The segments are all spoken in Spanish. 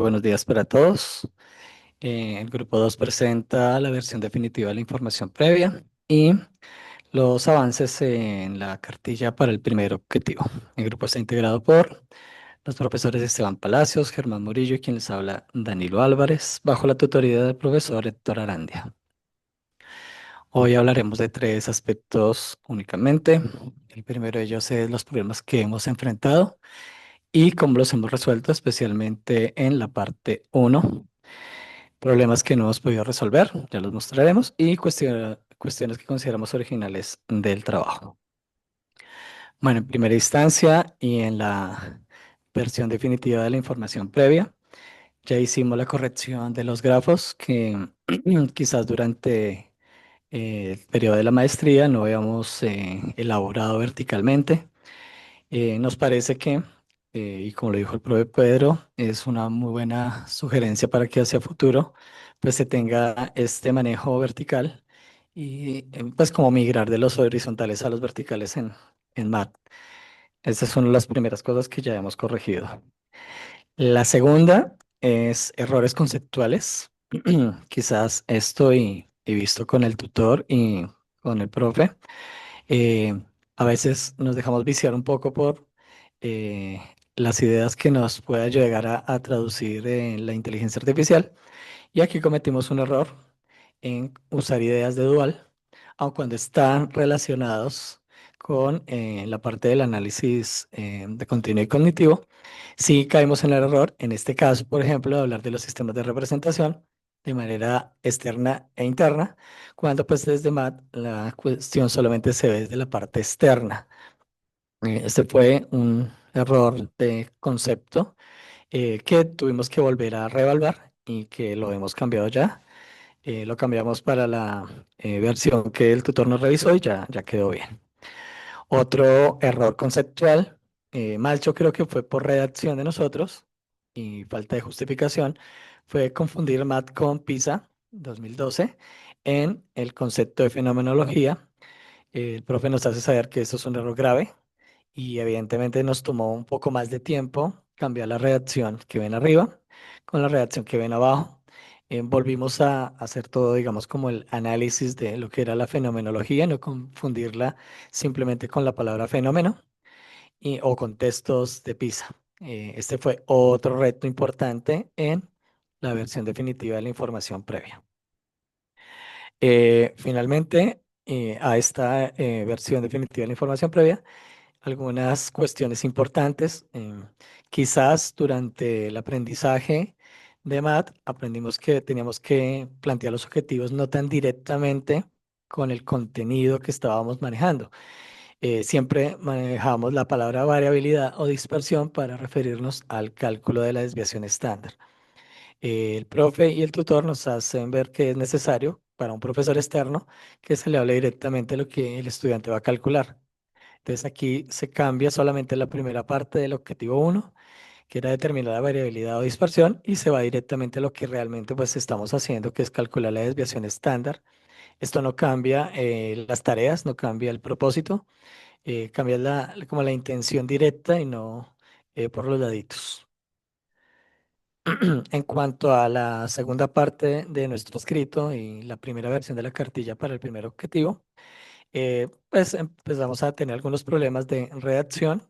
Buenos días para todos. El grupo 2 presenta la versión definitiva de la información previa y los avances en la cartilla para el primer objetivo. El grupo está integrado por los profesores Esteban Palacios, Germán Murillo y quien les habla Danilo Álvarez, bajo la tutoría del profesor Héctor Arandia. Hoy hablaremos de tres aspectos únicamente. El primero de ellos es los problemas que hemos enfrentado y cómo los hemos resuelto, especialmente en la parte uno. Problemas que no hemos podido resolver, ya los mostraremos, y cuestiones que consideramos originales del trabajo. Bueno, en primera instancia y en la versión definitiva de la información previa, ya hicimos la corrección de los grafos que quizás durante el periodo de la maestría no habíamos elaborado verticalmente. Nos parece que, y como lo dijo el profe Pedro, es una muy buena sugerencia para que hacia futuro pues se tenga este manejo vertical y pues como migrar de los horizontales a los verticales en MAT. Estas son las primeras cosas que ya hemos corregido. La segunda es errores conceptuales. Quizás esto y visto con el tutor y con el profe. Eh, a veces nos dejamos viciar un poco por eh, las ideas que nos pueda llegar a traducir la inteligencia artificial. Y aquí cometimos un error en usar ideas de dual, aun cuando están relacionados con la parte del análisis de contenido y cognitivo. Sí caímos en el error, en este caso, por ejemplo, de hablar de los sistemas de representación de manera externa e interna, cuando pues desde MAT la cuestión solamente se ve desde la parte externa. Este fue un error de concepto que tuvimos que volver a reevaluar y que lo hemos cambiado ya. Lo cambiamos para la versión que el tutor nos revisó y ya quedó bien. Otro error conceptual, mal yo creo que fue por redacción de nosotros y falta de justificación, fue confundir MAT con PISA 2012 en el concepto de fenomenología. El profe nos hace saber que eso es un error grave y evidentemente nos tomó un poco más de tiempo cambiar la redacción que ven arriba con la redacción que ven abajo. Volvimos a hacer todo, digamos, como el análisis de lo que era la fenomenología, no confundirla simplemente con la palabra fenómeno o con textos de PISA. Este fue otro reto importante en la versión definitiva de la información previa. Finalmente, a esta versión definitiva de la información previa, algunas cuestiones importantes. Quizás durante el aprendizaje de MAT aprendimos que teníamos que plantear los objetivos no tan directamente con el contenido que estábamos manejando. Siempre manejamos la palabra variabilidad o dispersión para referirnos al cálculo de la desviación estándar. El profe y el tutor nos hacen ver que es necesario para un profesor externo que se le hable directamente lo que el estudiante va a calcular. Entonces aquí se cambia solamente la primera parte del objetivo uno, que era determinar la variabilidad o dispersión, y se va directamente a lo que realmente pues estamos haciendo, que es calcular la desviación estándar. Esto no cambia las tareas, no cambia el propósito, cambia como la intención directa y no por los laditos. En cuanto a la segunda parte de nuestro escrito y la primera versión de la cartilla para el primer objetivo, pues empezamos a tener algunos problemas de redacción.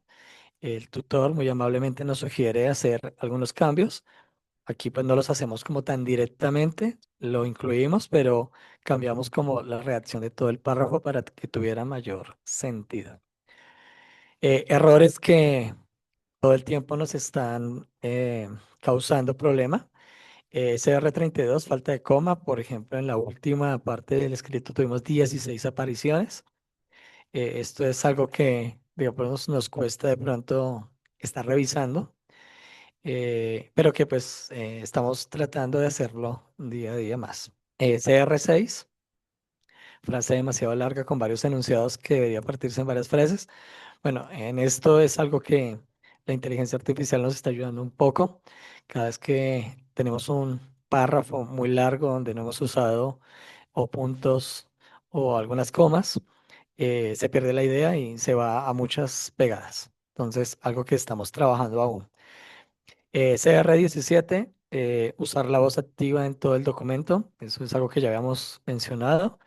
El tutor muy amablemente nos sugiere hacer algunos cambios. Aquí pues no los hacemos como tan directamente, lo incluimos, pero cambiamos como la redacción de todo el párrafo para que tuviera mayor sentido. Errores que todo el tiempo nos están causando problema. CR32, falta de coma, por ejemplo, en la última parte del escrito tuvimos 16 apariciones. Esto es algo que, digamos, nos cuesta de pronto estar revisando, pero que pues estamos tratando de hacerlo día a día más. CR6, frase demasiado larga con varios enunciados que debería partirse en varias frases. Bueno, en esto es algo que la inteligencia artificial nos está ayudando un poco. Cada vez que tenemos un párrafo muy largo donde no hemos usado o puntos o algunas comas, se pierde la idea y se va a muchas pegadas. Entonces, algo que estamos trabajando aún. CR17, usar la voz activa en todo el documento. Eso es algo que ya habíamos mencionado.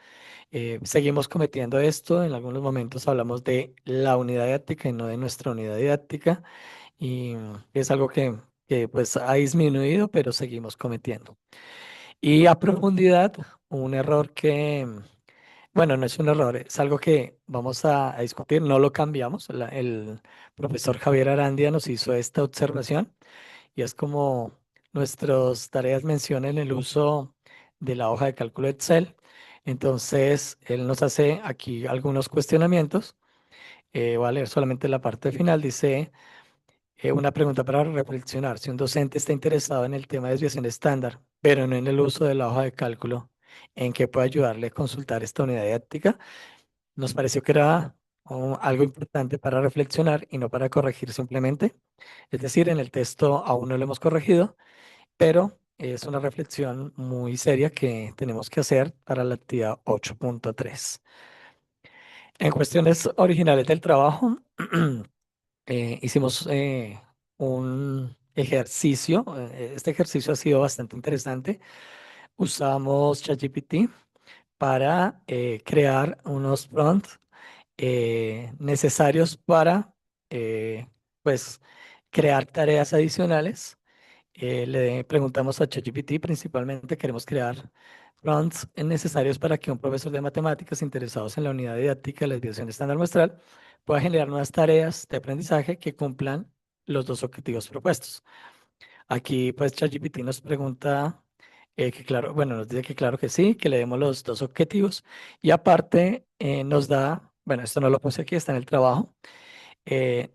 Seguimos cometiendo esto. En algunos momentos hablamos de la unidad didáctica y no de nuestra unidad didáctica. Y es algo que pues ha disminuido, pero seguimos cometiendo. Y a profundidad, un error que, bueno, no es un error, es algo que vamos a discutir, no lo cambiamos. El profesor Javier Arandia nos hizo esta observación y es como nuestras tareas mencionan el uso de la hoja de cálculo Excel. Entonces, él nos hace aquí algunos cuestionamientos. Voy a leer solamente la parte final. Dice, una pregunta para reflexionar. Si un docente está interesado en el tema de desviación estándar, pero no en el uso de la hoja de cálculo, ¿en qué puede ayudarle a consultar esta unidad didáctica? Nos pareció que era algo importante para reflexionar y no para corregir simplemente. Es decir, en el texto aún no lo hemos corregido, pero es una reflexión muy seria que tenemos que hacer para la actividad 8.3. En cuestiones originales del trabajo, hicimos un ejercicio. Este ejercicio ha sido bastante interesante. Usamos ChatGPT para crear unos prompts necesarios para pues, crear tareas adicionales. Le preguntamos a ChatGPT, principalmente queremos crear prompts necesarios para que un profesor de matemáticas interesados en la unidad didáctica de la desviación estándar muestral pueda generar nuevas tareas de aprendizaje que cumplan los dos objetivos propuestos. Aquí, pues, ChatGPT nos pregunta que claro, bueno, nos dice que claro que sí, que le demos los dos objetivos y aparte nos da, bueno, esto no lo puse aquí, está en el trabajo,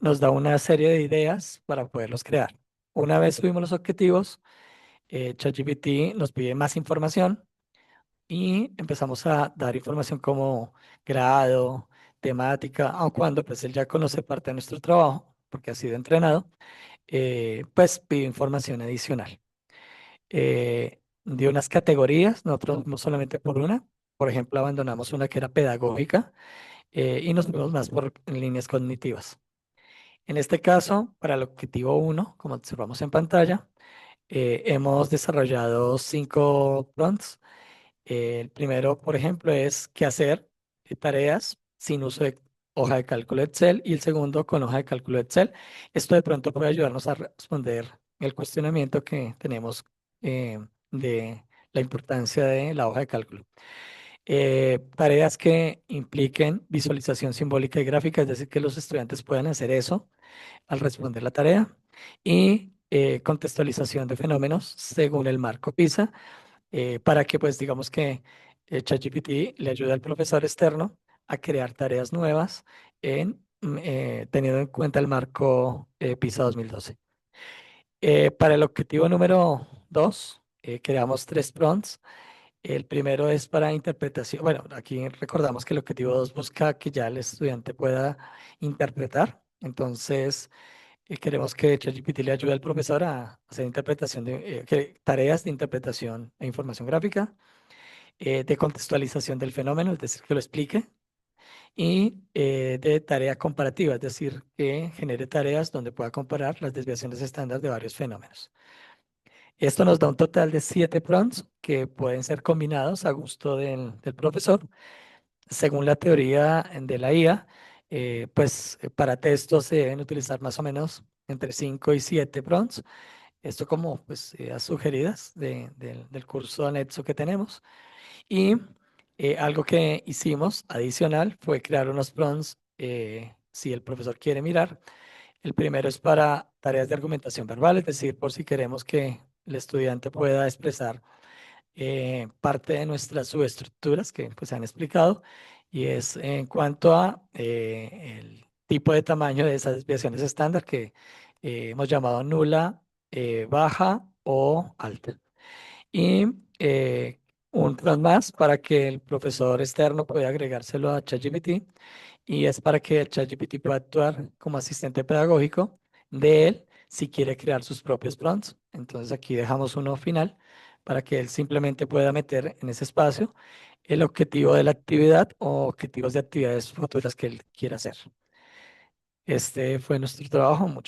nos da una serie de ideas para poderlos crear. Una vez subimos los objetivos, ChatGPT nos pide más información y empezamos a dar información como grado, temática, aun cuando pues él ya conoce parte de nuestro trabajo, porque ha sido entrenado, pues pide información adicional. De unas categorías, nosotros fuimos solamente por una, por ejemplo, abandonamos una que era pedagógica y nos fuimos más por líneas cognitivas. En este caso, para el objetivo uno, como observamos en pantalla, hemos desarrollado 5 prompts. El primero, por ejemplo, es qué hacer tareas sin uso de hoja de cálculo Excel y el segundo con hoja de cálculo Excel. Esto de pronto puede ayudarnos a responder el cuestionamiento que tenemos de la importancia de la hoja de cálculo. Tareas que impliquen visualización simbólica y gráfica, es decir, que los estudiantes puedan hacer eso al responder la tarea y contextualización de fenómenos según el marco PISA para que pues digamos que ChatGPT le ayude al profesor externo a crear tareas nuevas teniendo en cuenta el marco PISA 2012. Para el objetivo número 2, creamos 3 prompts. El primero es para interpretación. Bueno, aquí recordamos que el objetivo 2 busca que ya el estudiante pueda interpretar. Entonces, queremos que ChatGPT le ayude al profesor a hacer interpretación tareas de interpretación e información gráfica, de contextualización del fenómeno, es decir, que lo explique, y de tarea comparativa, es decir, que genere tareas donde pueda comparar las desviaciones estándar de varios fenómenos. Esto nos da un total de 7 prompts que pueden ser combinados a gusto del profesor. Según la teoría de la IA, pues para textos se deben utilizar más o menos entre 5 y 7 prompts. Esto como pues a sugeridas del curso anexo que tenemos. Y algo que hicimos adicional fue crear unos prompts, si el profesor quiere mirar. El primero es para tareas de argumentación verbal, es decir, por si queremos que el estudiante pueda expresar parte de nuestras subestructuras que pues, se han explicado, y es en cuanto a el tipo de tamaño de esas desviaciones estándar que hemos llamado nula, baja o alta. Y un plus más para que el profesor externo pueda agregárselo a ChatGPT y es para que el ChatGPT pueda actuar como asistente pedagógico de él si quiere crear sus propios prompts. Entonces aquí dejamos uno final para que él simplemente pueda meter en ese espacio el objetivo de la actividad o objetivos de actividades futuras que él quiera hacer. Este fue nuestro trabajo.